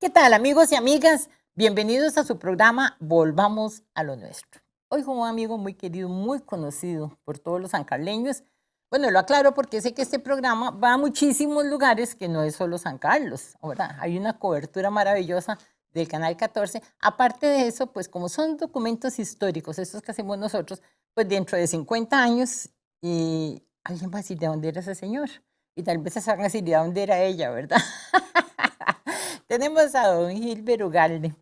¿Qué tal, amigos y amigas? Bienvenidos a su programa Volvamos a lo Nuestro. Hoy con un amigo muy querido, muy conocido por todos los sancarleños. Bueno, lo aclaro porque sé que este programa va a muchísimos lugares que no es solo San Carlos. Ahora, hay una cobertura maravillosa del Canal 14. Aparte de eso, pues como son documentos históricos, estos que hacemos nosotros, pues dentro de 50 años, alguien va a decir de dónde era ese señor. Y tal vez se van a decir de dónde era ella, ¿verdad? Tenemos a don Gilbert Ugalde,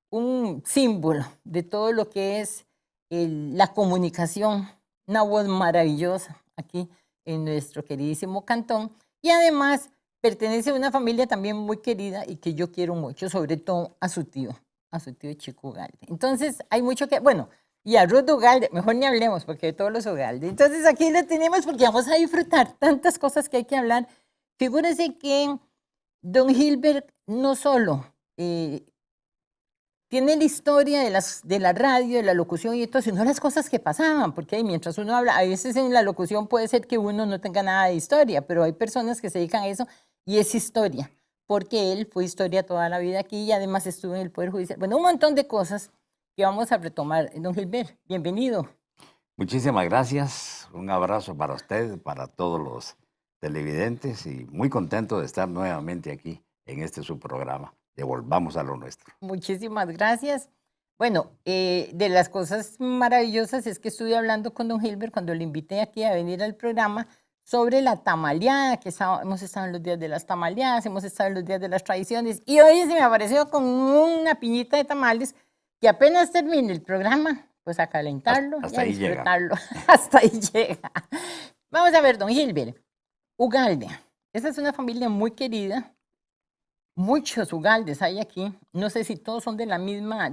un símbolo de todo lo que es la comunicación, una voz maravillosa aquí en nuestro queridísimo cantón. Y además pertenece a una familia también muy querida y que yo quiero mucho, sobre todo a su tío Chico Ugalde. Entonces hay mucho que, bueno, y a Ruth Ugalde, mejor ni hablemos porque de todos los Ugalde. Entonces aquí lo tenemos porque vamos a disfrutar tantas cosas que hay que hablar. Figúrese que don Gilbert no solo tiene la historia de la radio, de la locución y todo, sino las cosas que pasaban, porque mientras uno habla, a veces en la locución puede ser que uno no tenga nada de historia, pero hay personas que se dedican a eso y es historia, porque él fue historia toda la vida aquí y además estuvo en el Poder Judicial. Bueno, un montón de cosas que vamos a retomar. Don Gilbert, bienvenido. Muchísimas gracias, un abrazo para usted, para todos los televidentes y muy contento de estar nuevamente aquí en este su programa. Devolvamos a lo nuestro. Muchísimas gracias. Bueno, de las cosas maravillosas es que estuve hablando con don Gilbert cuando le invité aquí a venir al programa sobre la tamaleada, que hemos estado en los días de las tamaleadas, hemos estado en los días de las tradiciones, y hoy se me apareció con una piñita de tamales que apenas termine el programa, pues a calentarlo y Hasta a ahí llega. disfrutarlo. Hasta ahí llega. Vamos a ver, don Gilbert, Ugalde. Esa es una familia muy querida. Muchos Ugaldes hay aquí. No sé si todos son de la misma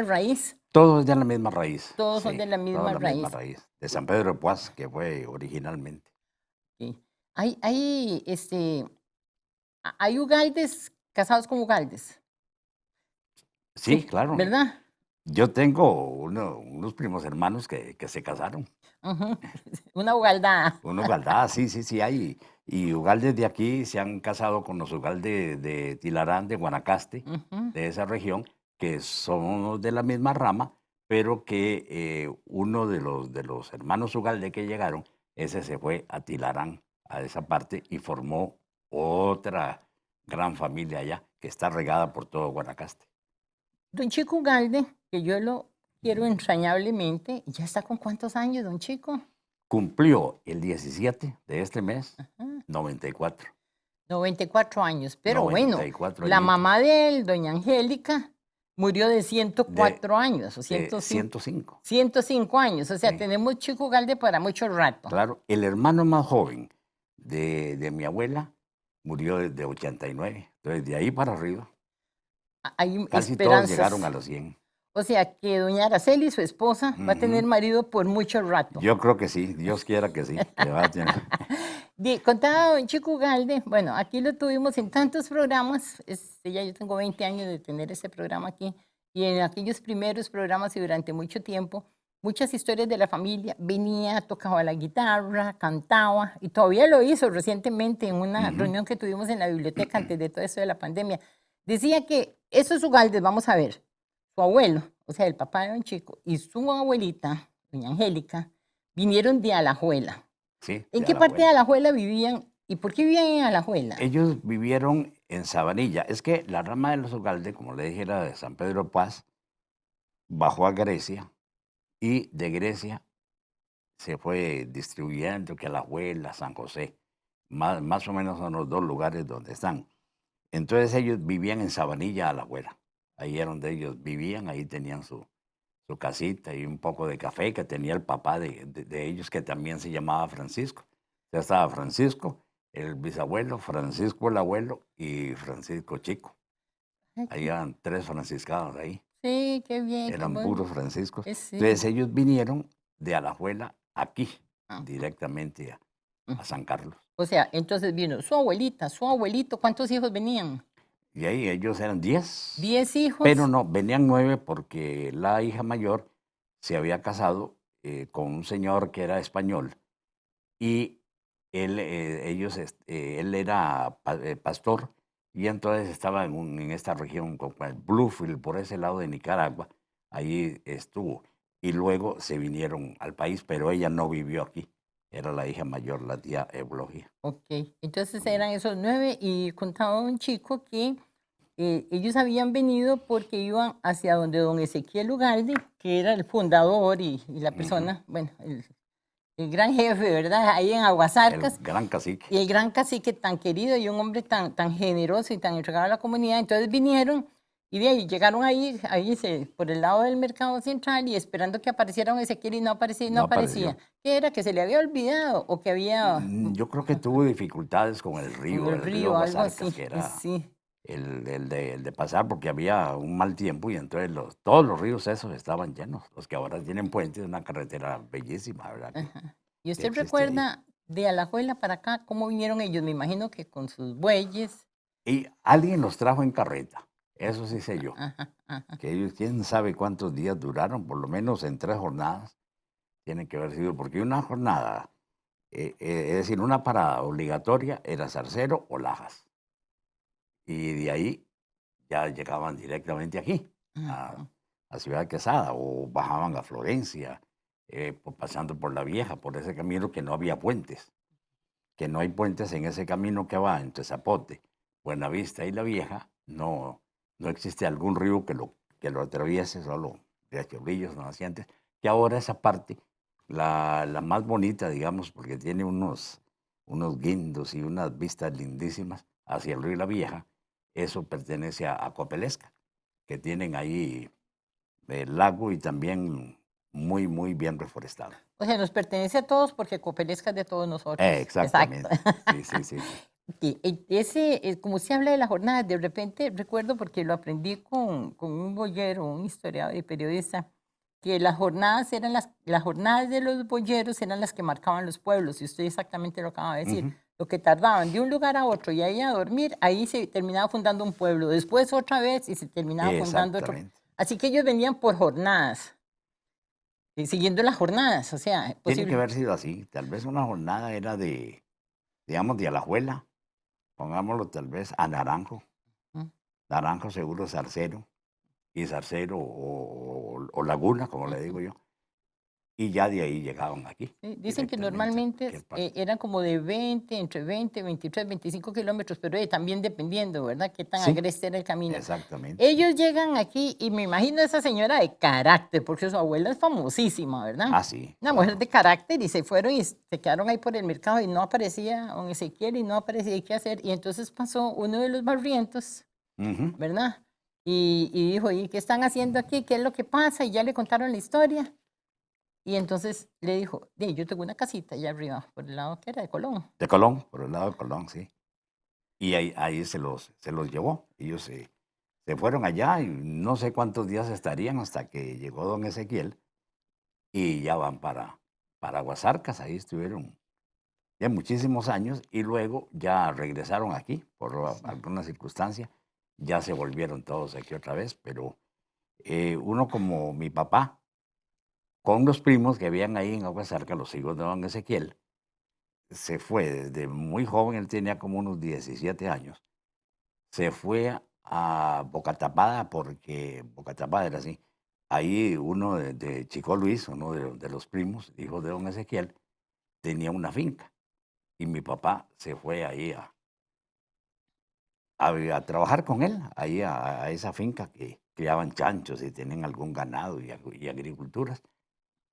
raíz. Todo es de la misma raíz, Todos son sí, de la toda misma la misma raíz. raíz. De San Pedro de Puaz, que fue originalmente. Sí. Hay Ugaldes casados con Ugaldes. Sí, claro. ¿Verdad? Yo tengo unos primos hermanos que se casaron. Ujú. Una Ugaldada. Unos Galdá, sí, sí, sí hay. Y Ugaldes de aquí se han casado con los Ugaldes de Tilarán, de Guanacaste, Ujú. de esa región, que son de la misma rama, pero que uno de los hermanos Ugalde que llegaron, ese se fue a Tilarán, a esa parte, y formó otra gran familia allá, que está regada por todo Guanacaste. Don Chico Ugalde, que yo lo quiero entrañablemente, ¿ya está con cuántos años, don Chico? Cumplió el 17 de este mes, Ajá. 94. 94 años. Pero noventa bueno, y cuatro la añitos. mamá de él, doña Angélica, murió de De 104 años, o de 105, 105, 105 años. O sea, sí, tenemos Chico Ugalde para mucho rato. claro. El hermano más joven de mi abuela murió de 89. Entonces, de ahí para arriba, Hay casi todos llegaron a esperanzas. los 100. O sea, que doña Araceli, su esposa, va a tener Ujú. marido por mucho rato. Yo creo que sí, Dios quiera que sí, que va a tener. Contaba don Chico Ugalde, bueno, aquí lo tuvimos en tantos programas, ya yo tengo 20 años de tener este programa aquí, y en aquellos primeros programas y durante mucho tiempo, muchas historias de la familia, venía, tocaba la guitarra, cantaba, y todavía lo hizo recientemente en una Ujú. reunión que tuvimos en la biblioteca antes de todo esto de la pandemia. Decía que esos Ugaldes, vamos a ver, su abuelo, o sea, el papá de don Chico, y su abuelita, doña Angélica, vinieron de Alajuela. Sí, ¿En de qué parte de Alajuela. Alajuela vivían y por qué vivían en Alajuela? Ellos vivieron en Sabanilla. Es que la rama de los Ugalde, como le dije, era de San Pedro de Paz, bajó a Grecia y de Grecia se fue distribuyendo que Alajuela, San José, más o menos son los dos lugares donde están. Entonces ellos vivían en Sabanilla, Alajuela. Ahí era donde ellos vivían, ahí tenían su casita y un poco de café que tenía el papá de ellos, que también se llamaba Francisco. Ya estaba Francisco, el bisabuelo, Francisco el abuelo y Francisco Chico. Ay, Ahí eran tres franciscanos ahí, sí, qué bien, qué eran bueno. puros franciscos. Sí. Entonces ellos vinieron de Alajuela aquí, Ajá. directamente a Ujú. San Carlos. O sea, entonces vino su abuelita, su abuelito, ¿cuántos hijos venían? Y ahí ellos eran 10, 10 pero hijos. no, venían 9 porque la hija mayor se había casado con un señor que era español y él era pastor y entonces estaba en esta región, con el Bluefield, por ese lado de Nicaragua, ahí estuvo. Y luego se vinieron al país, pero ella no vivió aquí. Era la hija mayor, la tía Eulogia. Ok, entonces Mm, eran esos 9 y contaba un chico que ellos habían venido porque iban hacia donde don Ezequiel Ugalde, que era el fundador y la ujú. persona, bueno, el gran jefe, ¿verdad? Ahí en El Aguasarcas, gran cacique. y el gran cacique tan querido y un hombre tan generoso y tan entregado a la comunidad. Entonces vinieron y de ahí llegaron por el lado del mercado central y esperando que apareciera don Ezequiel y no aparecía y no No aparecía. apareció. ¿Qué era? ¿Que se le había olvidado o que había Yo creo que tuvo dificultades con con el el río río, algo Aguasarcas, así? que era Sí. el de pasar, porque había un mal tiempo y entonces todos los ríos esos estaban llenos. Los que ahora tienen puentes, una carretera bellísima, ¿verdad? Ajá. ¿Y Que usted existe ahí. recuerda de Alajuela para acá cómo vinieron ellos? Me imagino que con sus bueyes. Y alguien los trajo en carreta, eso sí sé yo. Ajá, ajá. Que ellos, quién sabe cuántos días duraron, por lo menos en 3 jornadas, tienen que haber sido, porque una jornada, es decir, una parada obligatoria era Zarcero o Lajas. Y de ahí ya llegaban directamente aquí, a, Ujú. a Ciudad Quesada, o bajaban a Florencia, pasando por la Vieja, por ese camino que no había puentes, que no hay puentes en ese camino que va entre Zapote, Buenavista y la Vieja, no existe algún río que lo atraviese, solo de Chorrillos, nacientes, que ahora esa parte, la más bonita, digamos, porque tiene unos guindos y unas vistas lindísimas hacia el río La Vieja, eso pertenece a Copelesca, que tienen ahí el lago y también muy, muy bien reforestado. O sea, nos pertenece a todos porque Copelesca es de todos nosotros. Exacto. Exactamente, sí, sí, sí, sí. Y como se habla de la jornada, de repente recuerdo porque lo aprendí con un boyero, un historiador y periodista, que las jornadas de los boyeros eran las que marcaban los pueblos, y usted exactamente lo acaba de decir. Ujú. Lo que tardaban de un lugar a otro y ahí a dormir, ahí se terminaba fundando un pueblo, después otra vez y se terminaba fundando otro. Exactamente. Así que ellos venían por jornadas, siguiendo las jornadas, o sea, Tiene que posible. haber sido así. Tal vez una jornada era digamos, de Alajuela, pongámoslo tal vez a Naranjo. Naranjo seguro Zarcero, y Zarcero o Laguna, como le digo yo. Y ya de ahí llegaban aquí, Sí, dicen que directamente a normalmente cualquier parte. eran como de 20, entre 20, 23, 25 kilómetros, pero también dependiendo, ¿verdad? Qué tan Sí, agreste era el camino. exactamente, sí. Ellos llegan aquí y me imagino a esa señora de carácter, porque su abuela es famosísima, ¿verdad? Ah, sí, Una mujer claro. de carácter y se fueron y se quedaron ahí por el mercado y no aparecía don Ezequiel y no aparecía qué hacer. Y entonces pasó uno de los barrientos, Ujú. ¿verdad? Y dijo, ¿y qué están haciendo aquí? ¿Qué es lo que pasa? Y ya le contaron la historia. Y entonces le dijo, yo tengo una casita allá arriba, por el lado que era de Colón. De Colón, por el lado de Colón, sí. Y ahí se los llevó. Ellos se fueron allá y no sé cuántos días estarían hasta que llegó don Ezequiel y ya van para Guasarcas. Ahí estuvieron ya muchísimos años y luego ya regresaron aquí por Sí. alguna circunstancia. Ya se volvieron todos aquí otra vez, pero uno como mi papá, con los primos que habían ahí en Aguasarcas, los hijos de don Ezequiel, se fue desde muy joven, él tenía como unos 17 años, se fue a Boca Tapada porque Boca Tapada era así. Ahí uno de Chico Luis, uno de los primos, hijo de don Ezequiel, tenía una finca y mi papá se fue ahí a trabajar con él, ahí a esa finca que criaban chanchos y tenían algún ganado y agriculturas.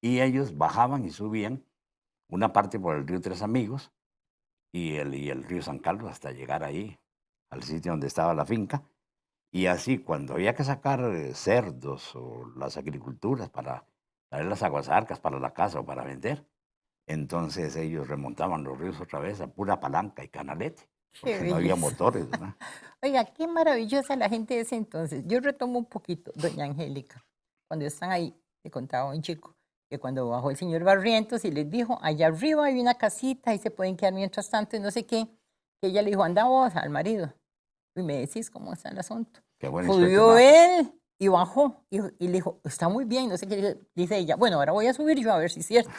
Y ellos bajaban y subían una parte por el río Tres Amigos y el río San Carlos hasta llegar ahí, al sitio donde estaba la finca. Y así, cuando había que sacar cerdos o las agriculturas para traer las aguasarcas para la casa o para vender, entonces ellos remontaban los ríos otra vez a pura palanca y canalete, Qué porque no había belleza. motores, ¿verdad? Oiga, qué maravillosa la gente de ese entonces. Yo retomo un poquito, doña Angélica. Cuando están ahí, le contaba a un chico que cuando bajó el señor Barrientos y les dijo, allá arriba hay una casita, ahí se pueden quedar mientras tanto y no sé qué, que ella le dijo, anda vos al marido y me decís cómo está el asunto. Qué buena Subió inspeccionar. él y bajó y le dijo, está muy bien, no sé qué, dice ella, bueno, ahora voy a subir yo a ver si es cierto.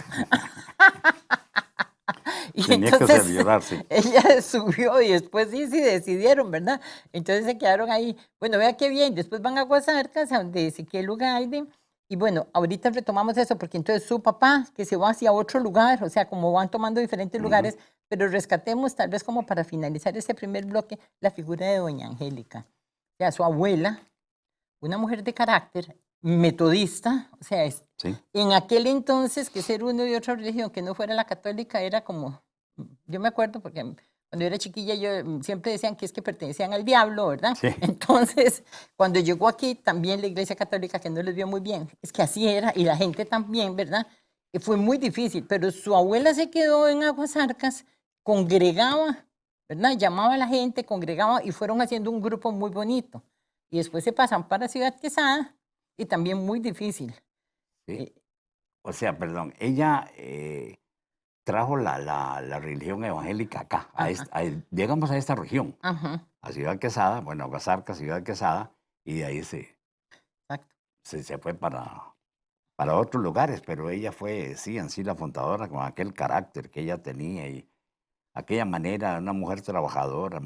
Y Tenía que hacer llorar, sí. ella subió y después sí decidieron, ¿verdad? Entonces se quedaron ahí. Bueno, vea qué bien, después van a Guasarcas, a donde Ezequiel Ugalde, y bueno, ahorita retomamos eso, porque entonces su papá, que se va hacia otro lugar, o sea, como van tomando diferentes Ujú. lugares, pero rescatemos tal vez como para finalizar este primer bloque, la figura de doña Angélica. O sea, su abuela, una mujer de carácter, metodista, o sea, Sí, en aquel entonces que ser uno de otra religión que no fuera la católica era como, yo me acuerdo porque cuando yo era chiquilla yo siempre decían que es que pertenecían al diablo, ¿verdad? sí. Entonces, cuando llegó aquí también la iglesia católica que no les vio muy bien, es que así era y la gente también, ¿verdad? Y fue muy difícil, pero su abuela se quedó en Aguasarcas, congregaba, ¿verdad? Llamaba a la gente, congregaba y fueron haciendo un grupo muy bonito. Y después se pasan para Ciudad Quesada y también muy difícil. Sí. Eh, O sea, perdón, ella trajo la religión evangélica acá, ajá, digamos a esta región, ajá, a Ciudad Quesada, bueno, a Guasarca, Ciudad Quesada, y de ahí exacto. se fue para otros lugares, pero ella fue, sí, en sí la fundadora con aquel carácter que ella tenía y aquella manera, una mujer trabajadora,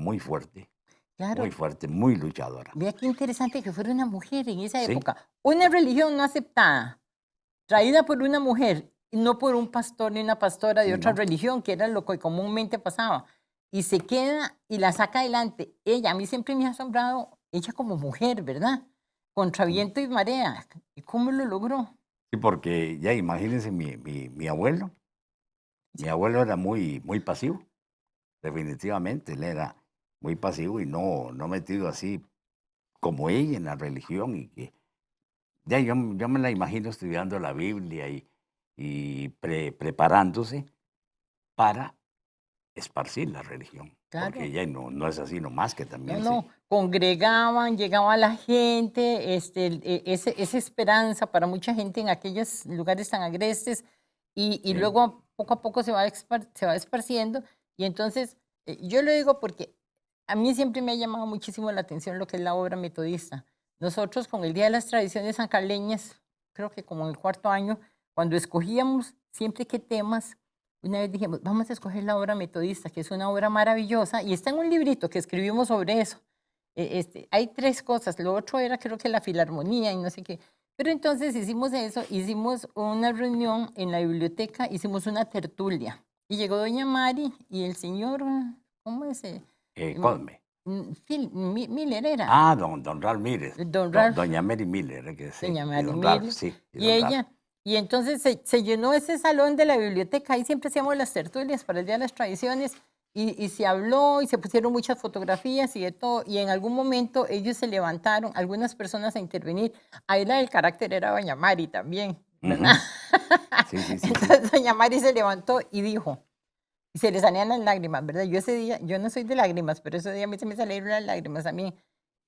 Claro, muy luchadora. vea qué interesante que fuera una mujer en esa Sí, época. Una religión no aceptada, traída por una mujer, y no por un pastor ni una pastora de sí, otra ¿no? religión, que era lo que comúnmente pasaba. Y se queda y la saca adelante. Ella, a mí siempre me ha asombrado, ella como mujer, ¿verdad? Contra Sí, viento y marea. ¿Y cómo lo logró? sí, porque ya imagínense mi abuelo era muy pasivo, definitivamente, él era muy pasivo y no metido así como ella en la religión y que ya yo me la imagino estudiando la Biblia y preparándose para esparcir la religión, porque Claro. ella no es así nomás, que No, también no, congregaban, llegaba la gente, esa esperanza para mucha gente en aquellos lugares tan agrestes y sí, luego poco a poco se va esparciendo y entonces yo lo digo porque a mí siempre me ha llamado muchísimo la atención lo que es la obra metodista. Nosotros con el Día de las Tradiciones Sancarleñas, creo que como en el cuarto año, cuando escogíamos siempre qué temas, una vez dijimos, vamos a escoger la obra metodista, que es una obra maravillosa, y está en un librito que escribimos sobre eso. Hay tres cosas, lo otro era creo que la filarmonía y no sé qué. Pero entonces hicimos eso, hicimos una reunión en la biblioteca, hicimos una tertulia. Y llegó doña Mari y el señor, ¿cómo es? Mm, Cosme. Miller era, Ah, don Ralph Miller, don Ralph. doña Mary Miller, que sí, Doña y don Ralph, Marimil, sí, y y don Ralph. ella, y entonces se llenó ese salón de la biblioteca, ahí siempre hacíamos las tertulias para el Día de las Tradiciones, y se habló y se pusieron muchas fotografías y de todo, y en algún momento ellos se levantaron, algunas personas a intervenir, ahí la del carácter era doña Mari también, ¿verdad? Ujú. Sí, sí, sí, sí. Entonces doña Mari se levantó y dijo, y se le salían las lágrimas, ¿verdad? Yo ese día, yo no soy de lágrimas, pero ese día a mí se me salieron las lágrimas a mí.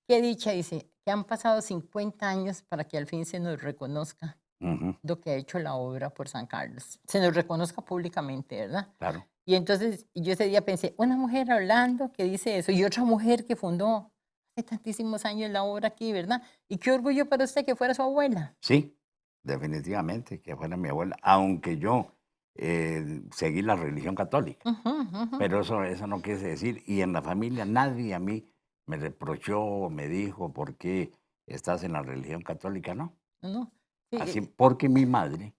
Qué dicha, dice, que han pasado 50 años para que al fin se nos reconozca Ujú, lo que ha hecho la obra por San Carlos, se nos reconozca públicamente, ¿verdad? claro. Y entonces yo ese día pensé, una mujer hablando que dice eso y otra mujer que fundó hace tantísimos años la obra aquí, ¿verdad? Y qué orgullo para usted que fuera su abuela. Sí, definitivamente, que fuera mi abuela, aunque yo seguí la religión católica, Ujú, ujú. pero eso no quiere decir, y en la familia nadie a mí me reprochó, me dijo, ¿por qué estás en la religión católica? No, No, no. Sí, así, porque mi madre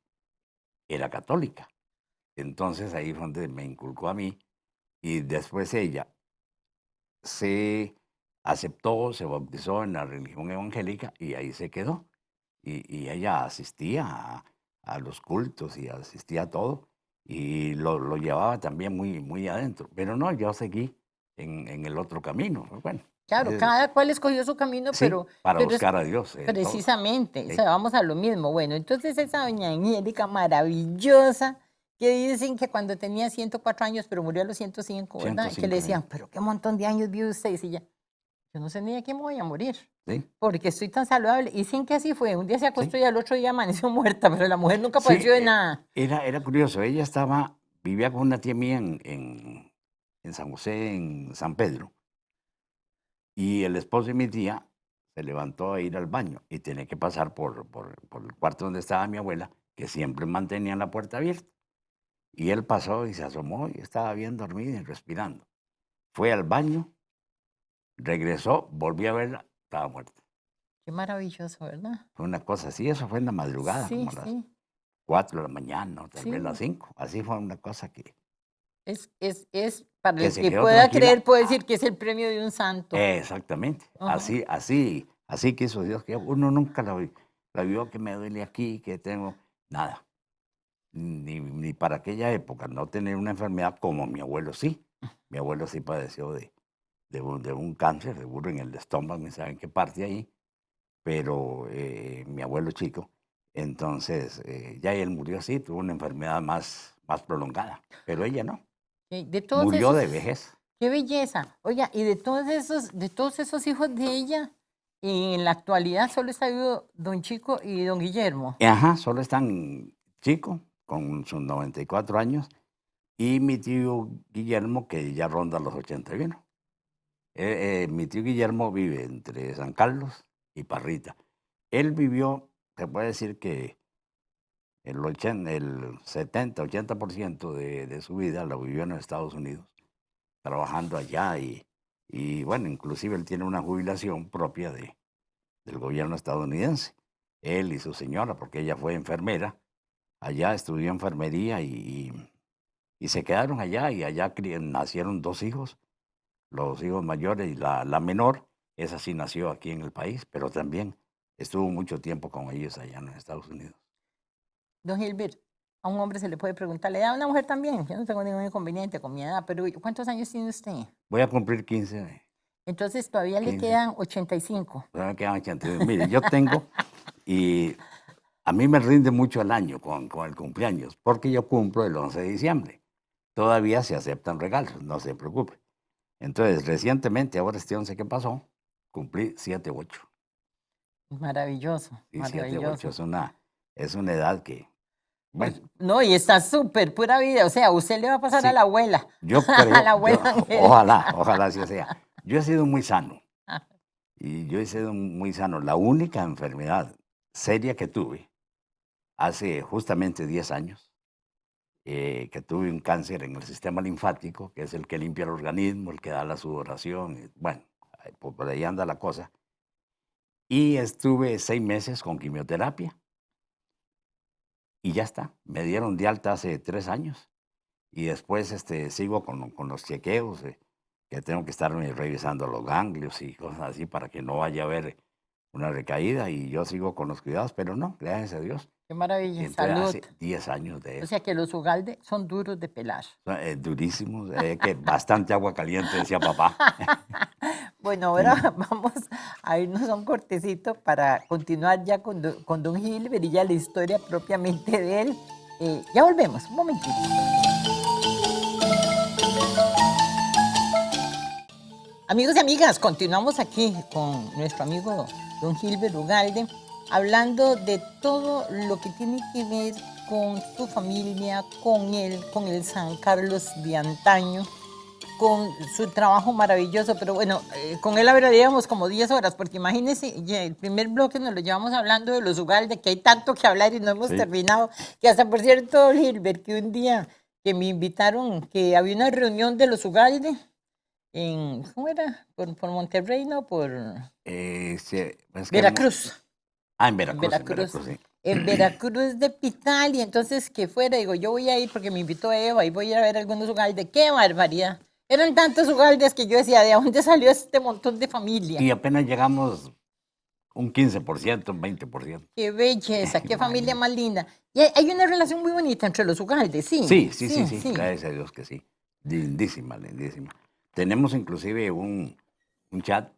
era católica. Entonces ahí fue donde me inculcó a mí y después ella se aceptó, se bautizó en la religión evangélica y ahí se quedó. Y ella asistía a los cultos y asistía a todo y lo llevaba también muy adentro. Pero no, yo seguí en el otro camino. Bueno, claro, eh, cada cual escogió su camino, sí, para pero es buscar a Dios, todo. precisamente, o Sí, sea, vamos a lo mismo. Bueno, entonces esa doña Angélica maravillosa, que dicen que cuando tenía 104 años, pero murió a los 105, ¿verdad? Y que le 105 decían, años. pero qué montón de años vive usted. Y decía, yo no sé ni de qué me voy a morir, Sí, porque estoy tan saludable. Y dicen que así fue, un día se sí. acostó y al otro día amaneció muerta, pero la mujer nunca Sí, padeció de nada. era curioso. Ella vivía con una tía mía en San José, en San Pedro. Y el esposo de mi tía se levantó a ir al baño y tenía que pasar por el cuarto donde estaba mi abuela, que siempre mantenía la puerta abierta. Y él pasó y se asomó y estaba bien dormido y respirando. Fue al baño, regresó, volvió a verla, estaba muerta. Qué maravilloso, ¿verdad? Fue una cosa así, eso fue en la madrugada, Sí, como a las sí, 4 de la mañana, o tal vez las sí. 5. Así fue una cosa Es para que el se que quedó pueda tranquila. creer, puede decir que es el premio de un santo. Exactamente, Ajá. así quiso Dios que uno nunca la vio que me duele aquí, que tengo nada. Ni para aquella época no tener una enfermedad como mi abuelo sí. Mi abuelo sí padeció de un cáncer, seguro en el estómago, ni saben qué parte ahí, pero mi abuelo chico, entonces ya él murió así, tuvo una enfermedad más prolongada, pero ella no, De todos murió esos, de vejez. qué belleza. Oiga, y de todos esos hijos de ella, en la actualidad solo está vivo don Chico y don Guillermo. Ajá, solo están Chico, con sus 94 años, y mi tío Guillermo, que ya ronda los 81. Mi tío Guillermo vive entre San Carlos y Parrita. Él vivió, se puede decir que el 70-80% de su vida lo vivió en los Estados Unidos, trabajando allá y bueno, inclusive él tiene una jubilación propia del gobierno estadounidense. Él y su señora, porque ella fue enfermera, allá estudió enfermería y se quedaron allá y allá nacieron 2 hijos, los hijos mayores y la menor, esa sí nació aquí en el país, pero también estuvo mucho tiempo con ellos allá en los Estados Unidos. Don Gilbert, a un hombre se le puede preguntar, ¿le da a una mujer también? Yo no tengo ningún inconveniente con mi edad, pero ¿cuántos años tiene usted? Voy a cumplir 15, Entonces todavía le 15, quedan 85. todavía me quedan 82. Mire, yo tengo, y a mí me rinde mucho el año con el cumpleaños, porque yo cumplo el 11 de diciembre. Todavía se aceptan regalos, no se preocupe. Entonces, recientemente, ahora este 11 que pasó, cumplí 7-8. Maravilloso, Y 7-8 maravilloso. es una edad que, bueno, No, y está súper pura vida. O sea, usted le va a pasar a la sí, abuela, yo a creo, la abuela ojalá, Angélica. ojalá así sea. Yo he sido muy sano y yo he sido muy sano. La única enfermedad seria que tuve hace justamente 10 años, que tuve un cáncer en el sistema linfático, que es el que limpia el organismo, el que da la sudoración, y bueno, por ahí anda la cosa. Y estuve 6 meses con quimioterapia y ya está. Me dieron de alta hace 3 años y después sigo con los chequeos, que tengo que estarme revisando los ganglios y cosas así para que no vaya a haber una recaída y yo sigo con los cuidados, pero no, gracias a Dios. Qué Y maravilla, entonces salud. hace 10 años de O eso. sea que los ugalde son duros de pelar. Durísimos, que bastante agua caliente, decía papá. Bueno, ahora vamos a irnos a un cortecito para continuar ya con don Gilbert y ya la historia propiamente de él. Ya volvemos, un momentito. Amigos y amigas, continuamos aquí con nuestro amigo don Gilbert Ugalde, hablando de todo lo que tiene que ver con su familia, con él, con el San Carlos de antaño, con su trabajo maravilloso. Pero bueno, con él hablaríamos como 10 horas, porque imagínense, ya el primer bloque nos lo llevamos hablando de los Ugalde, que hay tanto que hablar y no hemos Sí. terminado, que hasta por cierto, Gilbert, que un día que me invitaron, que había una reunión de los Ugalde, ¿cómo era? Por Monterrey, ¿no? Por Sí, es que Veracruz. en En Veracruz, Veracruz. sí. En Veracruz de Pital, y entonces que fuera, digo, yo voy a ir porque me invitó Eva y voy a ir a ver algunos ugaldes. ¡Qué barbaridad! Eran tantos ugaldes que yo decía, ¿de dónde salió este montón de familia? Y apenas llegamos un 15%, un 20%. ¡Qué belleza! ¡Qué familia Imagínate. más linda! Y hay una relación muy bonita entre los ugaldes, sí, Sí, sí, sí, sí, sí, sí. gracias a Dios que sí. Lindísima, lindísima. Tenemos inclusive un chat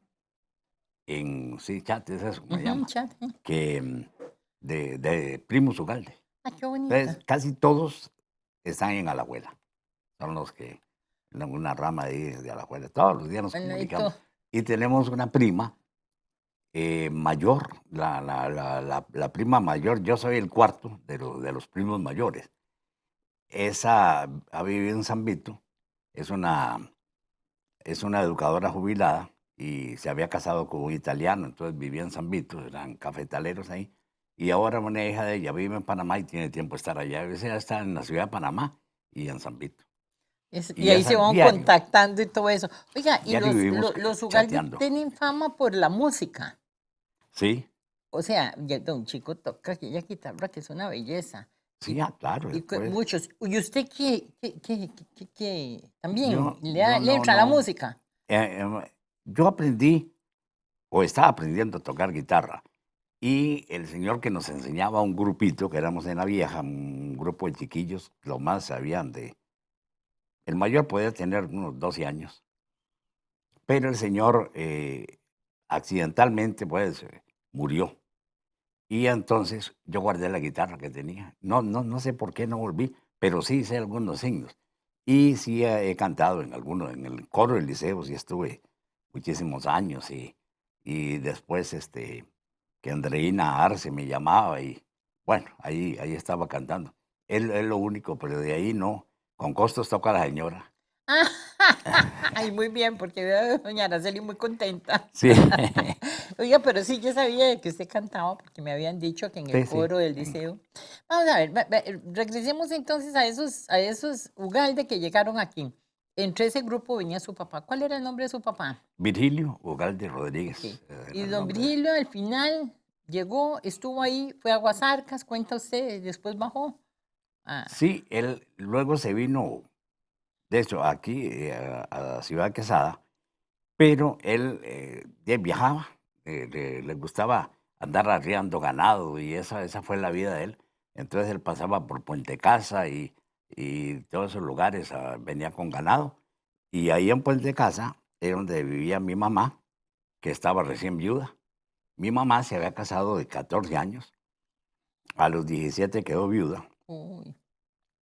sí, chat es eso, me Ujú, llama, chat, ¿eh? que de Primos Ugalde. Ah, qué bonito. Entonces, casi todos están en Alajuela. Son los que, en una rama de ahí de Alajuela. Todos los días nos Bueno, comunicamos. Y tenemos una prima mayor, la prima mayor, yo soy el cuarto de los primos mayores. Esa ha vivido en San Vito, es una educadora jubilada y se había casado con un italiano, entonces vivía en San Vito, eran cafetaleros ahí. Y ahora una hija de ella vive en Panamá y tiene tiempo de estar allá. A veces ya está en la ciudad de Panamá y en San Vito. Y Y ahí esa se van diario, contactando y todo eso. Oiga, y diario vivimos los Ugalde chateando. tienen fama por la música. Sí, O sea, ya don Chico toca aquella guitarra que es una belleza. sí, claro, después. Muchos. ¿Y usted qué también Yo le no, entra a la no. música? Yo aprendí o estaba aprendiendo a tocar guitarra. Y el señor que nos enseñaba un grupito, que éramos en la vieja, un grupo de chiquillos, lo más sabían de... El mayor podía tener unos 12 años, pero el señor accidentalmente pues murió. Y entonces yo guardé la guitarra que tenía. No sé por qué no volví, pero sí sé algunos signos. Y sí he cantado en algunos, en el coro del liceo, sí estuve muchísimos años. Y después que Andreina Arce me llamaba y bueno, ahí estaba cantando. Es lo único, pero de ahí no. Con costos toca la señora. Ay, muy bien, porque veo a doña Araceli muy contenta. Sí, Oiga, pero sí, yo sabía de que usted cantaba, porque me habían dicho que en el sí, sí. coro del liceo. Vamos a ver, regresemos entonces a esos Ugalde que llegaron aquí. Entre ese grupo venía su papá. ¿Cuál era el nombre de su papá? Virgilio Ugalde Ok. Rodríguez, Y era el don nombre de él. Virgilio al final llegó, estuvo ahí, fue a Guasarcas, cuenta usted, después bajó. Ah, Sí, él luego se vino, de hecho, aquí a Ciudad Quesada, pero él ya viajaba, le gustaba andar arriando ganado y esa fue la vida de él. Entonces él pasaba por Puente Casa y todos esos lugares, venía con ganado. Y ahí en Puente Casa es donde vivía mi mamá, que estaba recién viuda. Mi mamá se había casado de 14 años, a los 17 quedó viuda uy.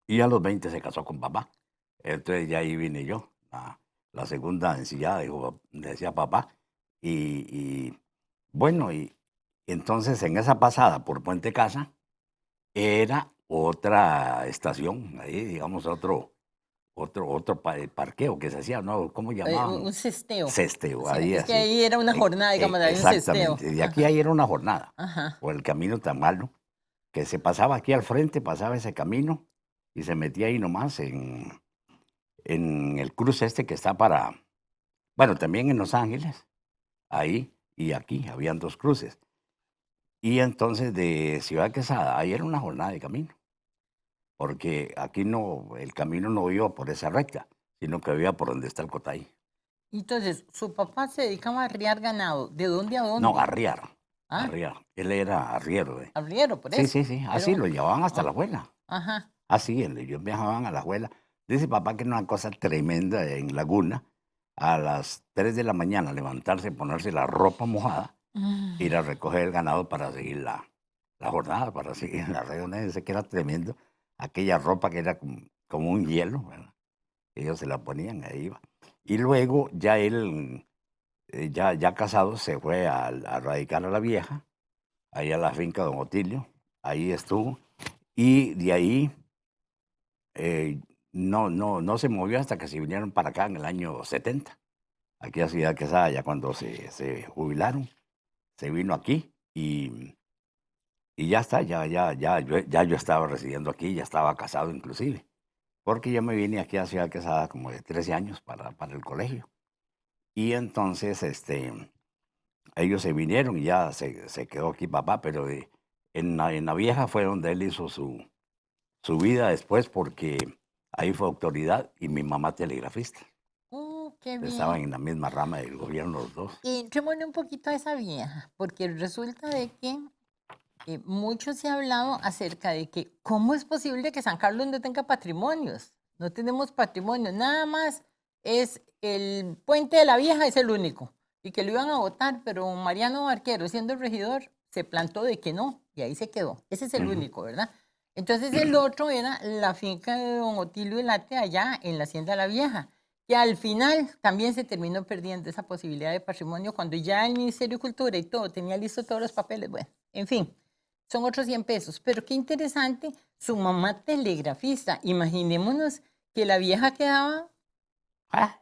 y a los 20 se casó con papá. Entonces ya ahí vine yo, la segunda ensillada, dijo, decía papá. Y bueno, y entonces en esa pasada por Puente Casa era otra estación, ahí digamos otro parqueo que se hacía, ¿no? ¿Cómo llamaban? Un cesteo. O Cesteo, sea, ahí es que así. ahí era una jornada, digamos, había un cesteo. Exactamente, de aquí a Ajá, ahí era una jornada, ajá. por el camino tan malo, que se pasaba aquí al frente, pasaba ese camino y se metía ahí nomás en el cruce este que está para, bueno, también en Los Ángeles, ahí y aquí, habían 2 cruces. Y entonces de Ciudad Quesada, ahí era una jornada de camino, porque aquí no, el camino no iba por esa recta, sino que iba por donde está el Cotay. Entonces, su papá se dedicaba a arriar ganado. ¿De dónde a No, dónde? arriar, Ah, arriar. Él era arriero. arriero, por Sí, eso. sí, sí, así Pero, lo llevaban hasta la ah, abuela. ajá. Así, ellos viajaban a la abuela. Dice papá que era una cosa tremenda en Laguna, a las 3 de la mañana levantarse, ponerse la ropa mojada, ir a Mm. recoger el ganado para seguir la jornada, para seguir la redonda. Dice que era tremendo. Aquella ropa que era como un hielo, ¿verdad? Ellos se la ponían, ahí iba. Y luego ya él, ya casado, se fue a radicar a la vieja, ahí a la finca Don Otilio, ahí estuvo. Y de ahí no se movió hasta que se vinieron para acá en el año 70, aquí a Ciudad Quesada, ya cuando se jubilaron, se vino aquí y ya está, ya yo estaba residiendo aquí, ya estaba casado inclusive, porque yo me vine aquí a Ciudad Quesada como de 13 años para el colegio. Y entonces ellos se vinieron y ya se quedó aquí papá, pero en la vieja fue donde él hizo su vida después, porque ahí fue autoridad y mi mamá telegrafista. Qué Estaban bien. en la misma rama del gobierno los dos. Y entrémosle un poquito a esa vieja, porque resulta de que mucho se ha hablado acerca de que cómo es posible que San Carlos no tenga patrimonios. No tenemos patrimonios, nada más es el puente de la vieja, es el único. Y que lo iban a votar, pero Mariano Barquero, siendo el regidor, se plantó de que no, y ahí se quedó. Ese es el Ujú. único, ¿verdad? Entonces el otro era la finca de don Otilio Elate allá en la Hacienda La Vieja, que al final también se terminó perdiendo esa posibilidad de patrimonio cuando ya el Ministerio de Cultura y todo tenía listo todos los papeles. Bueno, en fin, son otros 100 pesos. Pero qué interesante, su mamá telegrafista. Imaginémonos que la vieja quedaba, Ah,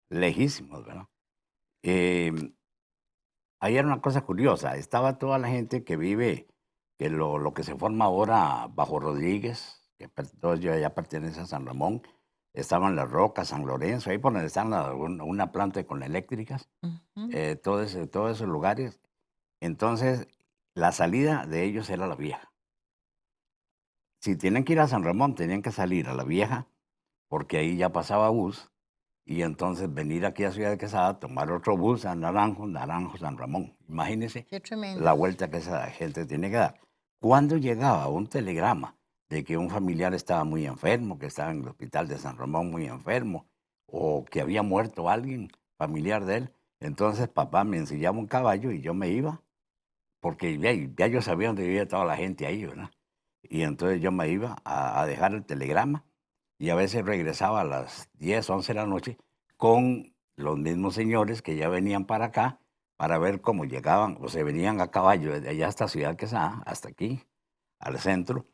lejísimos, ¿verdad? Em, Ahí era una cosa curiosa. Estaba toda la gente que vive, que lo que se forma ahora bajo Rodríguez, todo ya pertenece a San Ramón. Estaban Las Rocas, San Lorenzo, ahí por donde están una planta con eléctricas, Ujú. todos esos lugares. Entonces, la salida de ellos era la vieja. Si tienen que ir a San Ramón, tenían que salir a la vieja, porque ahí ya pasaba bus, y entonces venir aquí a Ciudad de Quesada, tomar otro bus a Naranjo, Naranjo, San Ramón. Imagínense Qué la tremendo. vuelta que esa gente tiene que dar. Cuando llegaba un telegrama de que un familiar estaba muy enfermo, que estaba en el hospital de San Ramón muy enfermo, o que había muerto alguien familiar de él, entonces papá me ensillaba un caballo y yo me iba, porque ya yo sabía dónde vivía toda la gente ahí, ¿verdad? Y entonces yo me iba a dejar el telegrama y a veces regresaba a las 10 11 de la noche con los mismos señores que ya venían para acá para ver cómo llegaban, o se venían a caballo desde allá hasta Ciudad Quesada, hasta aquí, al centro,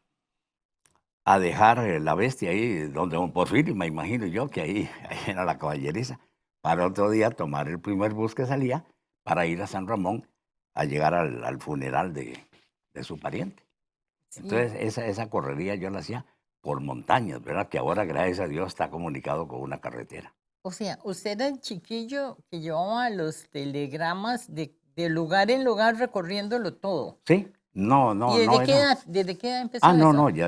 a dejar la bestia ahí donde don Porfirio, me imagino yo que ahí era la caballeriza, para otro día tomar el primer bus que salía para ir a San Ramón a llegar al funeral de su pariente. Sí. Entonces, esa correría yo la hacía por montañas, ¿verdad? Que ahora, gracias a Dios, está comunicado con una carretera. O sea, usted era el chiquillo que llevaba los telegramas de lugar en lugar recorriéndolo todo. Sí, no, ¿Y no, no era. desde qué edad empezó No, eso? no, ya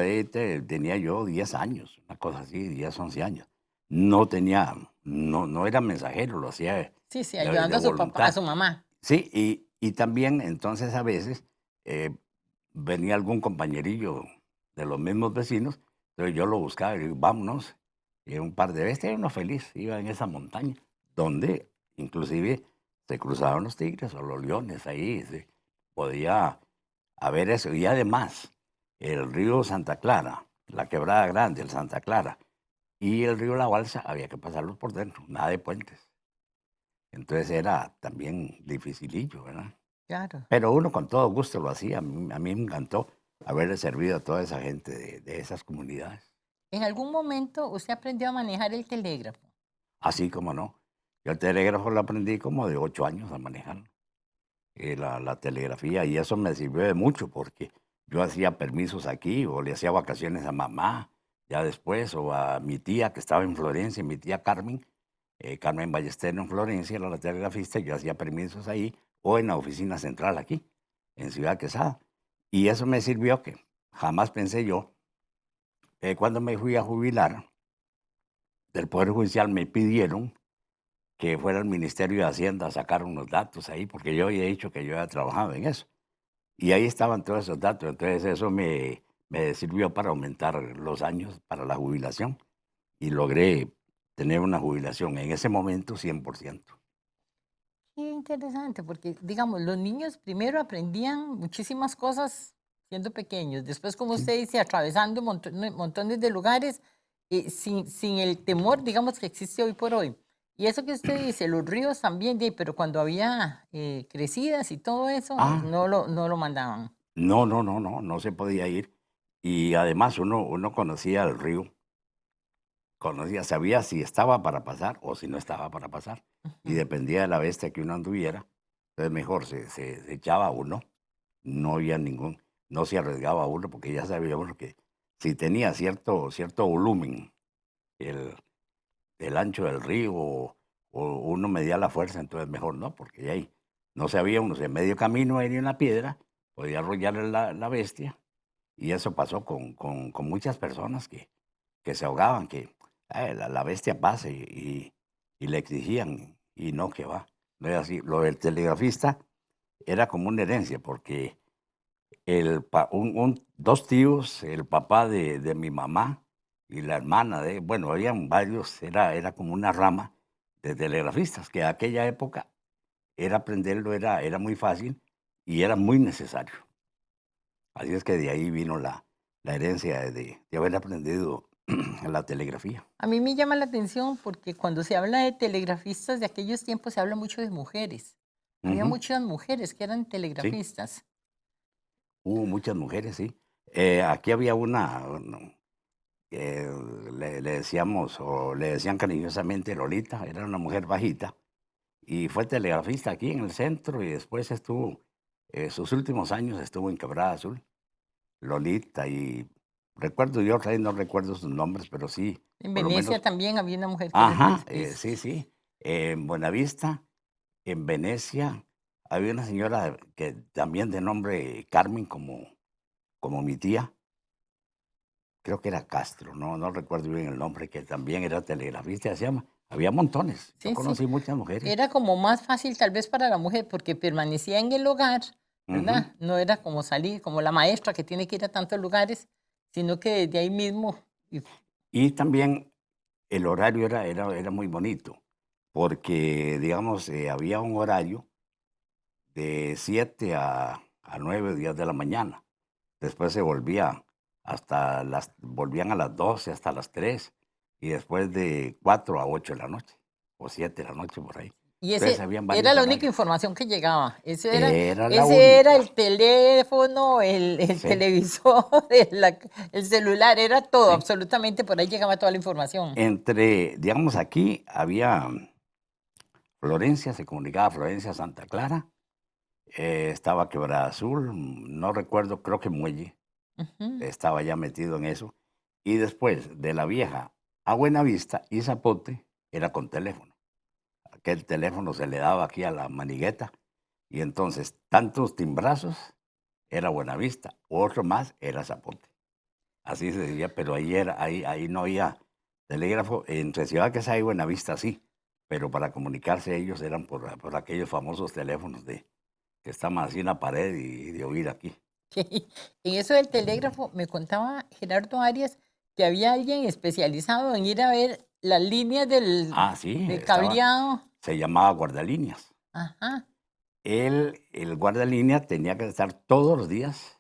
tenía yo 10 años, una cosa así, 10 11 años. No tenía, no era mensajero, lo hacía Sí, sí, de ayudando a su papá, a voluntad. su mamá. Sí, y también entonces a veces eh, venía algún compañerillo de los mismos vecinos, entonces yo lo buscaba y digo, vámonos. Y un par de veces era uno feliz, iba en esa montaña, donde inclusive se cruzaban los tigres o los leones ahí, podía haber eso. Y además, el río Santa Clara, la Quebrada Grande, el Santa Clara, y el río La Balsa, había que pasarlos por dentro, nada de puentes. Entonces era también dificilillo, ¿verdad? Claro. Pero uno con todo gusto lo hacía. A mí me encantó haberle servido a toda esa gente de esas comunidades. ¿En algún momento usted aprendió a manejar el telégrafo? Así como no. Yo el telégrafo lo aprendí como de 8 años a manejar. La telegrafía, y eso me sirvió de mucho porque yo hacía permisos aquí o le hacía vacaciones a mamá, ya después, o a mi tía que estaba en Florencia, mi tía Carmen, Carmen Ballestero en Florencia, era la telegrafista, yo hacía permisos ahí o en la oficina central aquí, en Ciudad Quesada. Y eso me sirvió que jamás pensé yo, cuando me fui a jubilar del Poder Judicial me pidieron que fuera al Ministerio de Hacienda a sacar unos datos ahí, porque yo había dicho que yo había trabajado en eso. Y ahí estaban todos esos datos, entonces eso me sirvió para aumentar los años para la jubilación y logré tener una jubilación en ese momento 100%. Qué interesante, porque digamos, los niños primero aprendían muchísimas cosas siendo pequeños, después, como Sí. usted dice, atravesando montones de lugares sin el temor, digamos, que existe hoy por hoy. Y eso que usted dice, los ríos también, pero cuando había crecidas y todo eso, Ah, no lo mandaban. no, no, no, no, no se podía ir. Y además uno conocía el río, sabía si estaba para pasar o si no estaba para pasar. Y Ujú. dependía de la bestia que uno anduviera, entonces mejor se echaba uno. No había no se arriesgaba uno porque ya sabía uno que si tenía cierto volumen, el, el ancho del río o uno medía la fuerza, entonces mejor no, porque ya ahí no sabía uno, si en medio camino venía una piedra, podía arrollarle la bestia. Y eso pasó con muchas personas que se ahogaban, que la bestia pase y le exigían, y no, que va. No es así. Lo del telegrafista era como una herencia, porque 2 tíos, el papá de mi mamá y la hermana de bueno, habían varios, era como una rama de telegrafistas, que en aquella época aprenderlo era muy fácil y era muy necesario. Así es que de ahí vino la herencia de haber aprendido la telegrafía. A mí me llama la atención porque cuando se habla de telegrafistas de aquellos tiempos se habla mucho de mujeres. Había Ujú, muchas mujeres que eran sí, telegrafistas. hubo muchas mujeres, sí. Aquí había que le decíamos, o le decían cariñosamente Lolita, era una mujer bajita, y fue telegrafista aquí en el centro y después sus últimos años estuvo en Quebrada Azul, Lolita, y recuerdo, yo otra vez no recuerdo sus nombres, pero sí, En por lo Venecia menos. también había una mujer que era Ajá, actriz. sí, sí. En Buenavista, en Venecia, había una señora que también de nombre Carmen, como mi tía, creo que era Castro, no recuerdo bien el nombre, que también era telegrafista, había montones. Yo Sí, sí. conocí muchas mujeres. Era como más fácil tal vez para la mujer porque permanecía en el hogar, Ujú. ¿verdad? No era como salir, como la maestra que tiene que ir a tantos lugares, sino que desde ahí mismo. y- Y también el horario era muy bonito, porque, digamos, había un horario de 7 a 9 10 de la mañana. Después se volvía volvían a las 12 hasta las 3 y después de 4 a 8 de la noche, o 7 de la noche por ahí. Y Entonces, ese habían era varios la única horarios. información que llegaba. Era la Ese era única, el teléfono, el sí, televisor, el celular, era todo, sí. absolutamente por ahí llegaba toda la información. Digamos, aquí había Florencia, se comunicaba Florencia, Santa Clara, estaba Quebrada Azul, no recuerdo, creo que Muelle, Ujú. estaba ya metido en eso. Y después de La Vieja a Buenavista y Zapote era con teléfono. Aquel teléfono se le daba aquí a la manigueta y entonces tantos timbrazos era Buenavista, otro más era Zapote. Así se decía, pero ahí no había telégrafo. Entre Ciudad Quesada y Buenavista sí, pero para comunicarse ellos eran por aquellos famosos teléfonos que estaban así en la pared y de oír aquí. En eso del telégrafo, me contaba Gerardo Arias que había alguien especializado en ir a ver las líneas Ah, sí, del cableado. se llamaba guardalíneas. Ajá. El guardalínea tenía que estar todos los días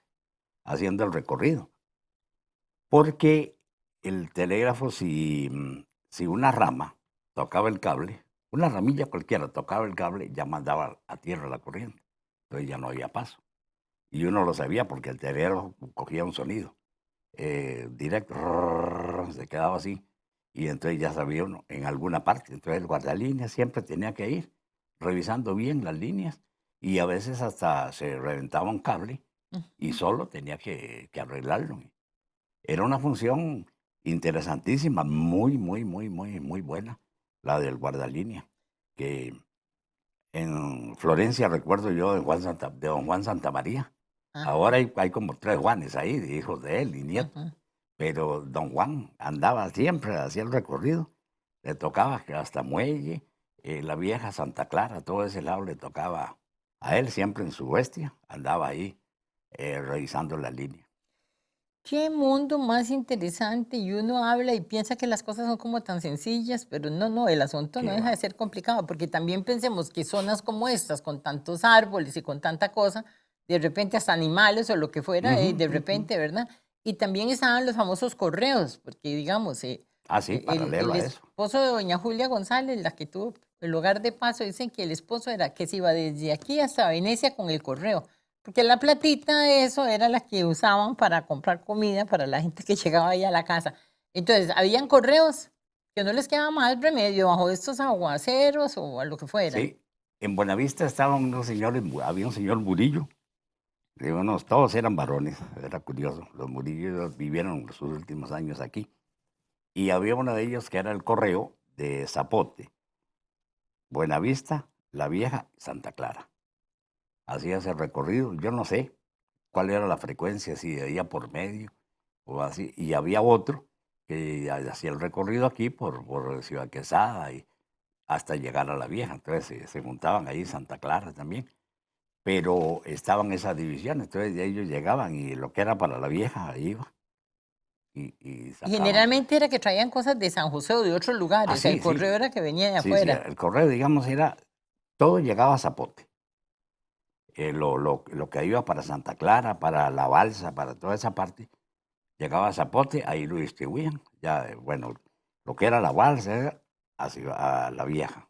haciendo el recorrido, porque el telégrafo, si una rama tocaba el cable, una ramilla cualquiera tocaba el cable, ya mandaba a tierra la corriente. Entonces ya no había paso. Y uno lo sabía porque el telégrafo cogía un sonido directo, se quedaba así. Y entonces ya sabía uno en alguna parte. Entonces el guardalínea siempre tenía que ir revisando bien las líneas y a veces hasta se reventaba un cable y Ujú. solo tenía que arreglarlo. Era una función interesantísima, muy, muy, muy, muy, muy buena, la del guardalínea, que en Florencia recuerdo yo de don Juan Santamaría. Ahora Ajá. hay como 3 Juanes ahí, hijos de él y nietos, Ujú. pero don Juan andaba siempre, hacía el recorrido, le tocaba que hasta Muelle, la vieja Santa Clara, todo ese lado le tocaba a él siempre en su bestia, andaba ahí revisando la línea. Qué mundo más interesante. Y uno habla y piensa que las cosas son como tan sencillas, pero no, no, el asunto no Qué deja va. de ser complicado, porque también pensemos que zonas como estas, con tantos árboles y con tanta cosa, de repente hasta animales o lo que fuera, Ujú, de ujú. repente, ¿verdad? Y también estaban los famosos correos, porque digamos, Ah, sí, paralelo el a eso. esposo de doña Julia González, la que tuvo el hogar de paso, dicen que el esposo era que se iba desde aquí hasta Venecia con el correo. Porque la platita de eso era la que usaban para comprar comida para la gente que llegaba ahí a la casa. Entonces, habían correos que no les quedaba más remedio bajo estos aguaceros o a lo que fuera. Sí, en Buenavista estaban unos señores, había un señor Murillo, todos eran varones, era curioso, los Murillos vivieron sus últimos años aquí, y había uno de ellos que era el correo de Zapote, Buenavista, La Vieja, Santa Clara. Hacía ese recorrido, yo no sé cuál era la frecuencia, si de día por medio o así, y había otro que hacía el recorrido aquí por Ciudad Quesada y hasta llegar a La Vieja, entonces se juntaban ahí en Santa Clara también. Pero estaban esas divisiones, entonces ya ellos llegaban y lo que era para La Vieja iba y Y sacaban, pues. generalmente era que traían cosas de San José o de otros Ah, lugares. El sí, correo sí, era que venía de sí, sí, afuera. el correo, digamos, todo llegaba a Zapote. Lo que iba para Santa Clara, para La Balsa, para toda esa parte, llegaba a Zapote, ahí lo distribuían. Ya, bueno, lo que era La Balsa era hacia a La Vieja.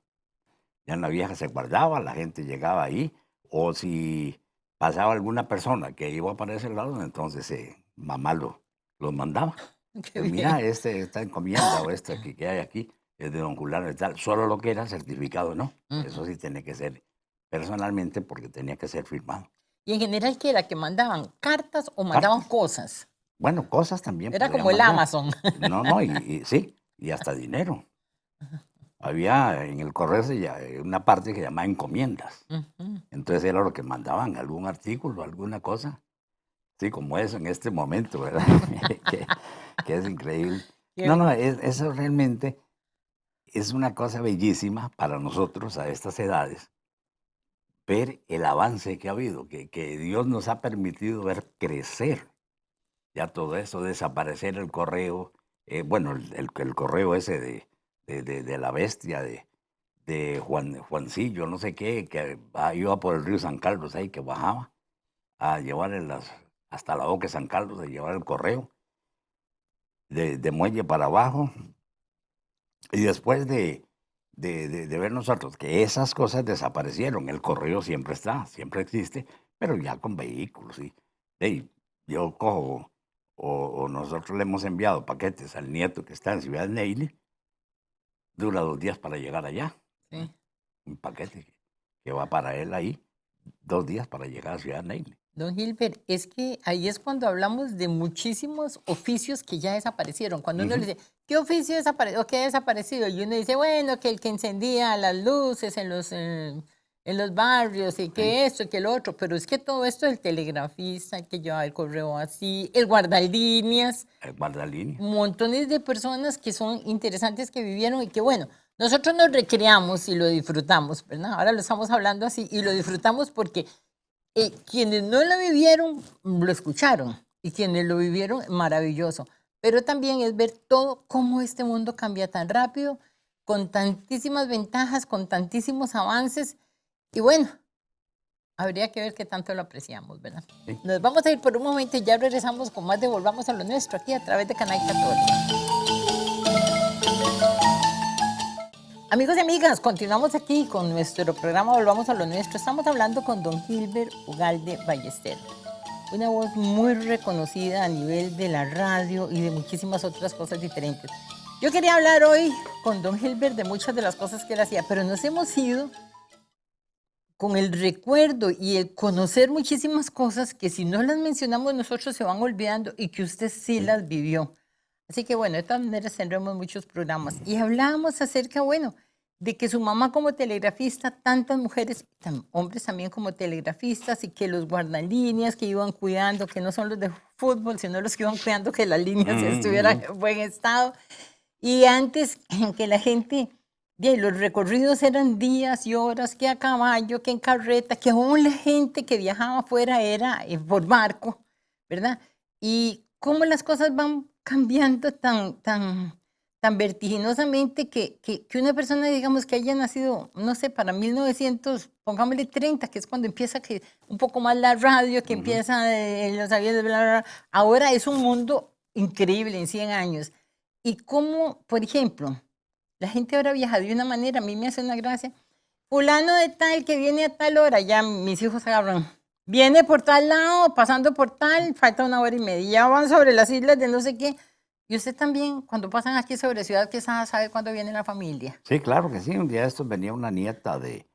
Ya en La Vieja se guardaba, la gente llegaba ahí, o si pasaba alguna persona que iba para ese lado, entonces mamá los mandaba. Qué Mira, bien. esta encomienda o esta que hay aquí es de don Fulano y tal. Solo lo que era certificado, no. Ujú. Eso sí tenía que ser personalmente porque tenía que ser firmado. Y en general, ¿qué era? ¿Que mandaban cartas o mandaban Cartas, cosas? Bueno, cosas también Era podría como el mandar. Amazon. No, no, y sí, y hasta dinero. Había en el correo una parte que se llamaba encomiendas. Ujú. Entonces era lo que mandaban, algún artículo, alguna cosa. Sí, como eso en este momento, ¿verdad? que, que es increíble. No, Qué no, eso realmente es una cosa bellísima para nosotros a estas edades, ver el avance que ha habido, que Dios nos ha permitido ver crecer ya todo eso, desaparecer el correo, bueno, el correo ese de la bestia, de Juancillo, no sé qué, que iba por el río San Carlos ahí, que bajaba a llevarle hasta la boca de San Carlos, de llevar el correo, de Muelle para abajo. Y después de ver nosotros que esas cosas desaparecieron, el correo siempre está, siempre existe, pero ya con vehículos. Y, hey, yo cojo, o nosotros le hemos enviado paquetes al nieto que está en Ciudad Neily, dura 2 días para llegar allá. ¿Eh? sí. Un paquete que va para él ahí, 2 días para llegar a Ciudad Neily. Don Gilbert, es que ahí es cuando hablamos de muchísimos oficios que ya desaparecieron. Cuando uno le Ujú. dice, ¿qué oficio desapareció? ¿Qué ha desaparecido? Y uno dice, bueno, que el que encendía las luces en los barrios y Sí, que esto y que lo otro. Pero es que todo esto, el telegrafista, el que llevaba el correo así, el guardalíneas, el guardalínea. montones de personas que son interesantes que vivieron y que bueno, nosotros nos recreamos y lo disfrutamos, ¿verdad? Ahora lo estamos hablando así y lo disfrutamos porque quienes no lo vivieron, lo escucharon. Y quienes lo vivieron, maravilloso. Pero también es ver todo cómo este mundo cambia tan rápido, con tantísimas ventajas, con tantísimos avances. Y bueno, habría que ver qué tanto lo apreciamos, ¿verdad? Sí. Nos vamos a ir por un momento y ya regresamos con más de Volvamos a lo Nuestro aquí a través de Canal 14. Amigos y amigas, continuamos aquí con nuestro programa Volvamos a lo Nuestro. Estamos hablando con don Gilbert Ugalde Ballester, una voz muy reconocida a nivel de la radio y de muchísimas otras cosas diferentes. Yo quería hablar hoy con don Gilbert de muchas de las cosas que él hacía, pero nos hemos ido con el recuerdo y el conocer muchísimas cosas que si no las mencionamos nosotros se van olvidando y que usted sí Sí. las vivió. Así que bueno, de todas maneras tendremos muchos programas. Y hablábamos acerca, bueno, de que su mamá como telegrafista, tantas mujeres, hombres también como telegrafistas, y que los guardalíneas que iban cuidando, que no son los de fútbol, sino los que iban cuidando que las líneas Ujú, estuvieran ujú. en buen estado. Y antes que la gente, los recorridos eran días y horas, que a caballo, que en carreta, que aún la gente que viajaba afuera era por barco, ¿verdad? Y cómo las cosas van cambiando tan vertiginosamente que una persona, digamos, que haya nacido, no sé, para 1900, pongámosle 30, que es cuando empieza un poco más la radio, que Ujú. empieza los aviones, bla, bla, bla. Ahora es un mundo increíble en 100 años. Y cómo, por ejemplo, la gente ahora viaja de una manera, a mí me hace una gracia. Fulano de tal que viene a tal hora, ya mis hijos agarran. Viene por tal lado, pasando por tal, falta 1 hora y media. Ya van sobre las islas de no sé qué. Y usted también, cuando pasan aquí sobre Ciudad Quesada, sabe cuándo viene la familia. Sí, claro que sí. Un día de estos venía una nieta de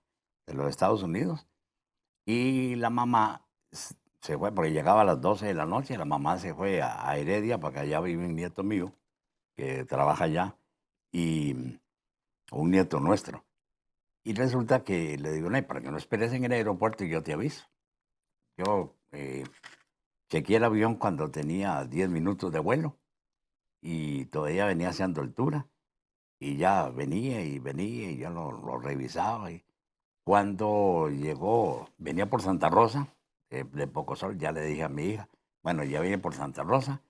los Estados Unidos y la mamá se fue, porque llegaba a las 12 de la noche, la mamá se fue a Heredia, porque allá vive un nieto mío que trabaja allá, y un nieto nuestro. Y resulta que le digo, no, para que no esperes en el aeropuerto y yo te aviso. Yo chequeé el avión cuando tenía 10 minutos de vuelo y todavía venía haciendo altura y ya venía y yo lo revisaba. Y cuando llegó, venía por Santa Rosa, de Pocosol, ya le dije a mi hija, bueno, ya viene por Santa Rosa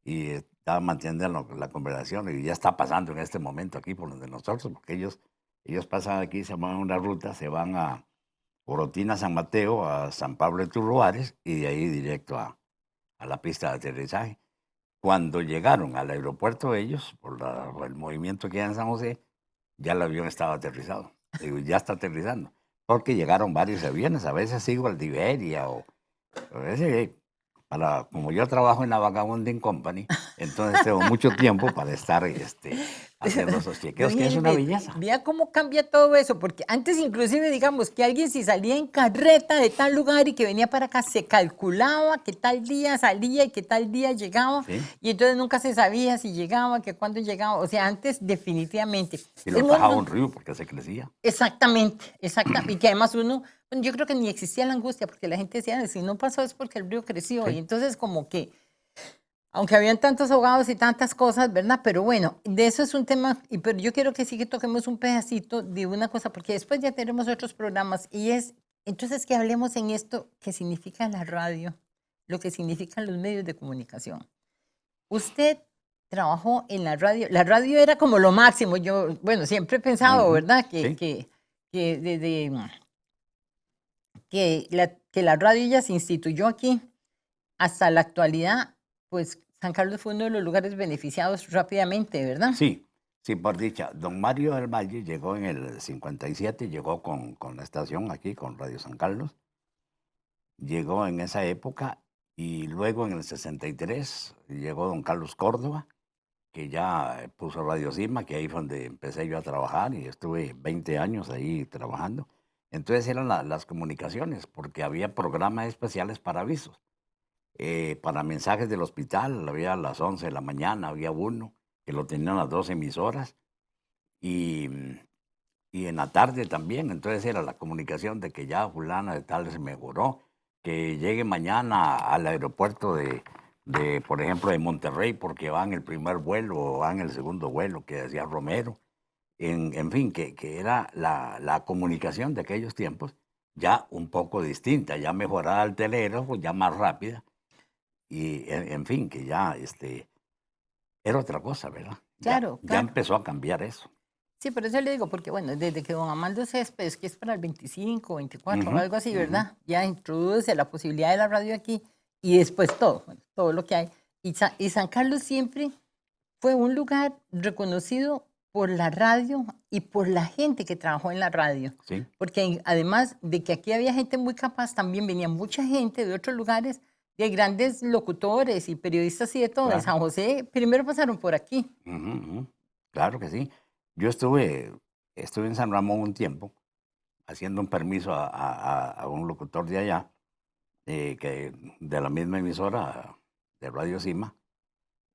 y estaba manteniendo la conversación y ya está pasando en este momento aquí por donde nosotros, porque ellos pasan aquí, se van a una ruta, se van a Orotina, San Mateo, a San Pablo de Turruares y de ahí directo a la pista de aterrizaje. Cuando llegaron al aeropuerto ellos, por el movimiento que hay en San José, ya el avión estaba aterrizado. Digo, ya está aterrizando. Porque llegaron varios aviones, a veces sigo al de Iberia o a veces, como yo trabajo en la Vagabonding Company, entonces tengo mucho tiempo para estar. haciendo esos chequeos, Don que es una Gilbert, belleza. vea cómo cambia todo eso, porque antes inclusive, digamos, que alguien si salía en carreta de tal lugar y que venía para acá, se calculaba que tal día salía y que tal día llegaba, ¿Sí? y entonces nunca se sabía si llegaba, que cuándo llegaba, o sea, antes definitivamente. Y El lo tajaba mundo, un río porque se crecía. exactamente, exactamente, y que además uno, bueno, yo creo que ni existía la angustia, porque la gente decía, si no pasó es porque el río creció, y Sí. entonces como que aunque habían tantos ahogados y tantas cosas, ¿verdad? Pero bueno, de eso es un tema, pero yo quiero que sí que toquemos un pedacito de una cosa, porque después ya tenemos otros programas y es, entonces que hablemos en esto que significa la radio, lo que significan los medios de comunicación. Usted trabajó en la radio era como lo máximo, yo, bueno, siempre he pensado, Ujú, ¿verdad? sí. Que desde que la radio ya se instituyó aquí hasta la actualidad, pues San Carlos fue uno de los lugares beneficiados rápidamente, ¿verdad? Sí, sí, por dicha. Don Mario del Valle llegó en el 57, llegó con la estación aquí, con Radio San Carlos. Llegó en esa época y luego en el 63 llegó don Carlos Córdoba, que ya puso Radio Cima, que ahí fue donde empecé yo a trabajar y estuve 20 años ahí trabajando. Entonces eran las comunicaciones, porque había programas especiales para avisos. Para mensajes del hospital, había a las 11 de la mañana, había uno que lo tenían las dos emisoras y, y en la tarde también. Entonces era la comunicación de que ya fulana de tal se mejoró, que llegue mañana al aeropuerto por ejemplo, de Monterrey, porque van el primer vuelo o van el segundo vuelo, que decía Romero. En fin, que era la comunicación de aquellos tiempos ya un poco distinta, ya mejorada el telégrafo, ya más rápida y en fin, que ya era otra cosa, ¿verdad? Claro, Ya claro. empezó a cambiar eso. Sí, por eso le digo, porque bueno, desde que don Amaldo Céspedes, que es para el 25, 24 o Ujú, algo así, ujú. ¿verdad? Ya introduce la posibilidad de la radio aquí y después todo, bueno, todo lo que hay. Y San Carlos siempre fue un lugar reconocido por la radio y por la gente que trabajó en la radio. Sí, Porque además de que aquí había gente muy capaz, también venía mucha gente de otros lugares, de grandes locutores y periodistas y de todo. De claro. San José, primero pasaron por aquí. Ujú, ujú. Claro que sí. Yo estuve en San Ramón un tiempo haciendo un permiso a un locutor de allá, que, de la misma emisora de Radio Cima.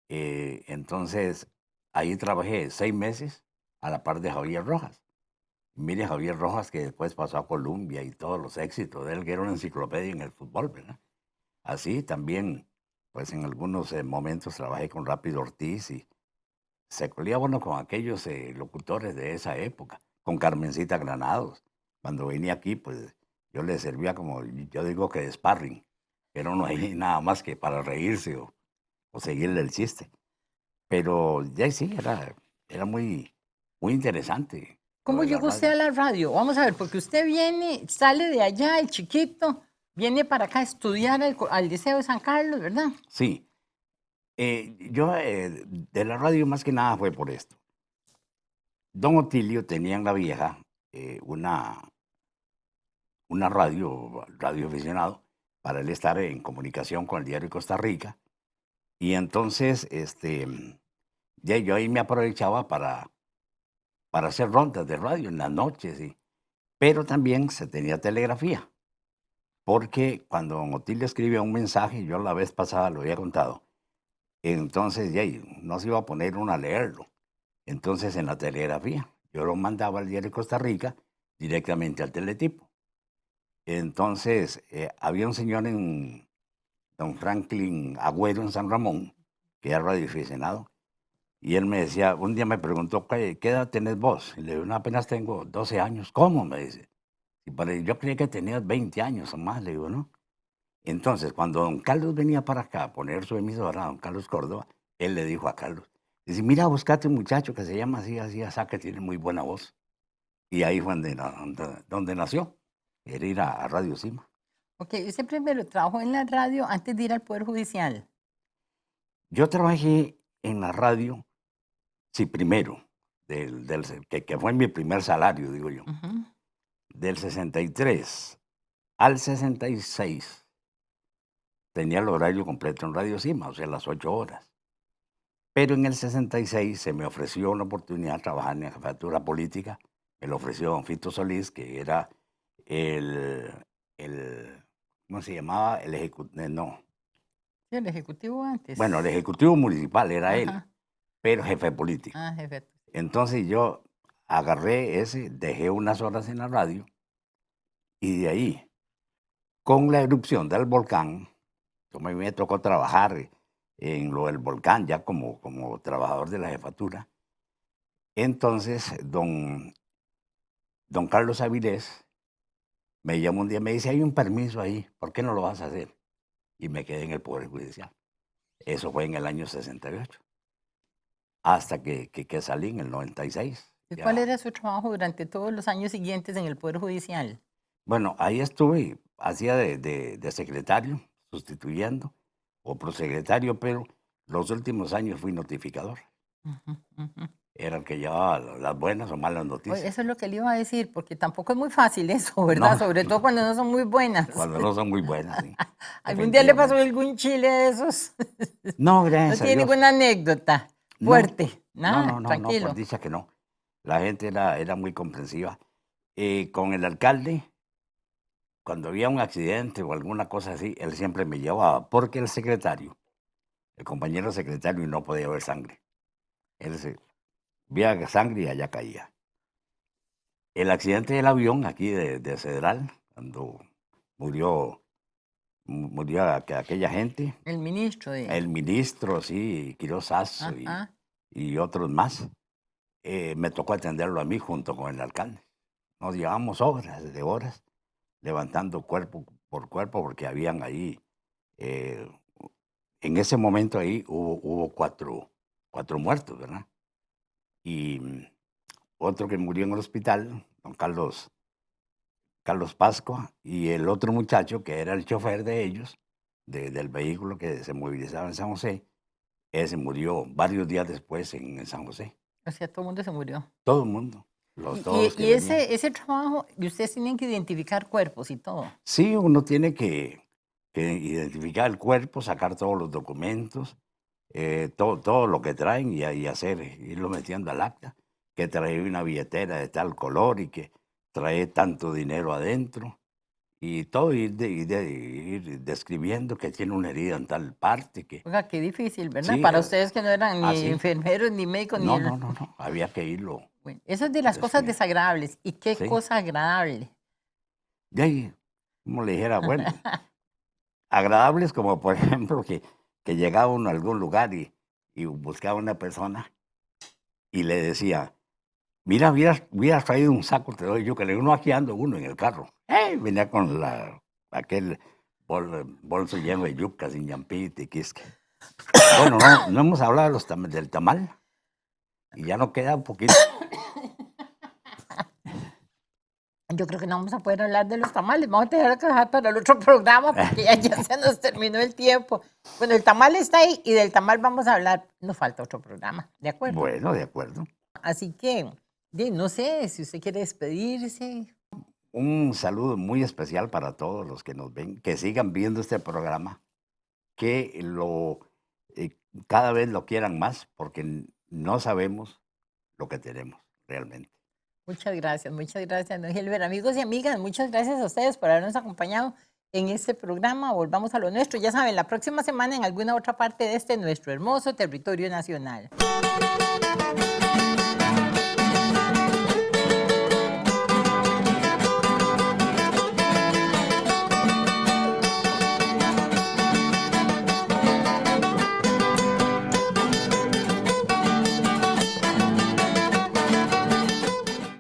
Entonces, ahí trabajé 6 meses a la par de Javier Rojas. Mire, Javier Rojas, que después pasó a Colombia y todos los éxitos de él, que era una enciclopedia en el fútbol, ¿verdad? Así también, pues en algunos momentos trabajé con Rápido Ortiz y se colía bueno con aquellos locutores de esa época, con Carmencita Granados. Cuando venía aquí, pues yo le servía como, yo digo que de sparring, pero no hay nada más que para reírse o seguirle el chiste. Pero ya sí, era muy interesante lo ¿Cómo de la llegó usted radio. a la radio? Vamos a ver, porque usted viene, sale de allá, el chiquito, viene para acá a estudiar al Liceo de San Carlos, ¿verdad? Sí, yo de la radio más que nada fue por esto. Don Otilio tenía en La Vieja una radio aficionado, para él estar en comunicación con el diario Costa Rica. Y entonces, ya yo ahí me aprovechaba para hacer rondas de radio en las noches, pero también se tenía telegrafía, porque cuando don Otilio escribía un mensaje, yo la vez pasada lo había contado, entonces ya no se iba a poner uno a leerlo. Entonces en la telegrafía, yo lo mandaba al diario Costa Rica directamente al teletipo. Entonces, había un señor don Franklin Agüero en San Ramón, que era radioaficionado, y él me decía, un día me preguntó, ¿qué edad tenés vos? Y le digo, no, apenas tengo 12 años. ¿Cómo? Me dice. Yo creía que tenías 20 años o más, le digo, ¿no? Entonces, cuando don Carlos venía para acá a poner su emisora, don Carlos Córdoba, él le dijo a Carlos, dice, mira, buscate un muchacho que se llama así, así, así, que tiene muy buena voz. Y ahí fue donde nació, era ir a Radio Cima. Ok, usted primero trabajó en la radio antes de ir al Poder Judicial. Yo trabajé en la radio, sí, primero, que fue mi primer salario, digo yo, Ujú. del 63 al 66 tenía el horario completo en Radio Cima, o sea, las 8 horas. Pero en el 66 se me ofreció una oportunidad de trabajar en la jefatura política. Me lo ofreció don Fito Solís, que era el, ¿cómo se llamaba? El ejecutivo, no. Sí, el ejecutivo antes. Bueno, el ejecutivo municipal era él, Ajá. pero jefe político. Ah, jefe. Entonces yo agarré ese, dejé unas horas en la radio y de ahí, con la erupción del volcán, como a mí me tocó trabajar en lo del volcán ya como trabajador de la jefatura, entonces don Carlos Avilés me llamó un día y me dice, hay un permiso ahí, ¿por qué no lo vas a hacer? Y me quedé en el Poder Judicial. Eso fue en el año 68, hasta que salí en el 96. ¿Y Ya. cuál era su trabajo durante todos los años siguientes en el Poder Judicial? Bueno, ahí estuve, hacía de secretario, sustituyendo, o prosecretario, pero los últimos años fui notificador. Ujú, ujú. Era el que llevaba las buenas o malas Oye, noticias. eso es lo que le iba a decir, porque tampoco es muy fácil eso, ¿verdad? No, Sobre todo cuando no son muy buenas. cuando no son muy buenas, sí. ¿Algún día le pasó definitivamente. algún chile de esos? No, ¿No gracias a tiene Dios. ninguna anécdota No, fuerte? no, Nada, no, por tranquilo. dicha que no. La gente era muy comprensiva. Con el alcalde, cuando había un accidente o alguna cosa así, él siempre me llevaba, porque el secretario, el compañero secretario, no podía ver sangre. Él veía sangre y allá caía. El accidente del avión aquí de Cedral, cuando murió aquella gente, El ministro de... el ministro, sí, Quirós Sazo Ajá. y otros más, me tocó atenderlo a mí junto con el alcalde. Nos llevamos horas de horas levantando cuerpo por cuerpo porque habían ahí, eh, en ese momento ahí hubo cuatro muertos, ¿verdad? Y otro que murió en el hospital, don Carlos Pascua, y el otro muchacho que era el chofer de ellos, del vehículo que se movilizaba en San José, ese murió varios días después en San José. O sea, todo el mundo se murió. Todo el mundo, todos los que Y venían. ese trabajo, y ustedes tienen que identificar cuerpos y todo. Sí, uno tiene que identificar el cuerpo, sacar todos los documentos, todo lo que traen y hacer, irlo metiendo al acta, que trae una billetera de tal color y que trae tanto dinero adentro. Y todo ir describiendo que tiene una herida en tal parte, que Oiga, qué difícil, ¿verdad? sí, Para ustedes que no eran ni así. enfermeros, ni médicos, ni No, el... no, no, no, había que irlo Bueno, eso es de las cosas describiendo. desagradables. ¿Y qué Sí, cosa agradable? de ahí, como le dijera, bueno, agradables como por ejemplo que llegaba uno a algún lugar y buscaba una persona y le decía, mira, hubieras traído un saco, te doy yo, que le uno aquí ando uno en el carro. Venía con aquel bolso lleno de yucas y ñampita y quisque. Bueno, no hemos hablado de del tamal y ya no queda un poquito. Yo creo que no vamos a poder hablar de los tamales. Vamos a tener que dejar para el otro programa porque ya se nos terminó el tiempo. Bueno, el tamal está ahí y del tamal vamos a hablar. Nos falta otro programa, ¿de acuerdo? Bueno, de acuerdo. Así que, no sé si usted quiere despedirse. Un saludo muy especial para todos los que nos ven, que sigan viendo este programa, que cada vez lo quieran más, porque no sabemos lo que tenemos realmente. Muchas gracias, don Gilbert. Amigos y amigas, muchas gracias a ustedes por habernos acompañado en este programa. Volvamos a lo nuestro. Ya saben, la próxima semana en alguna otra parte de este nuestro hermoso territorio nacional.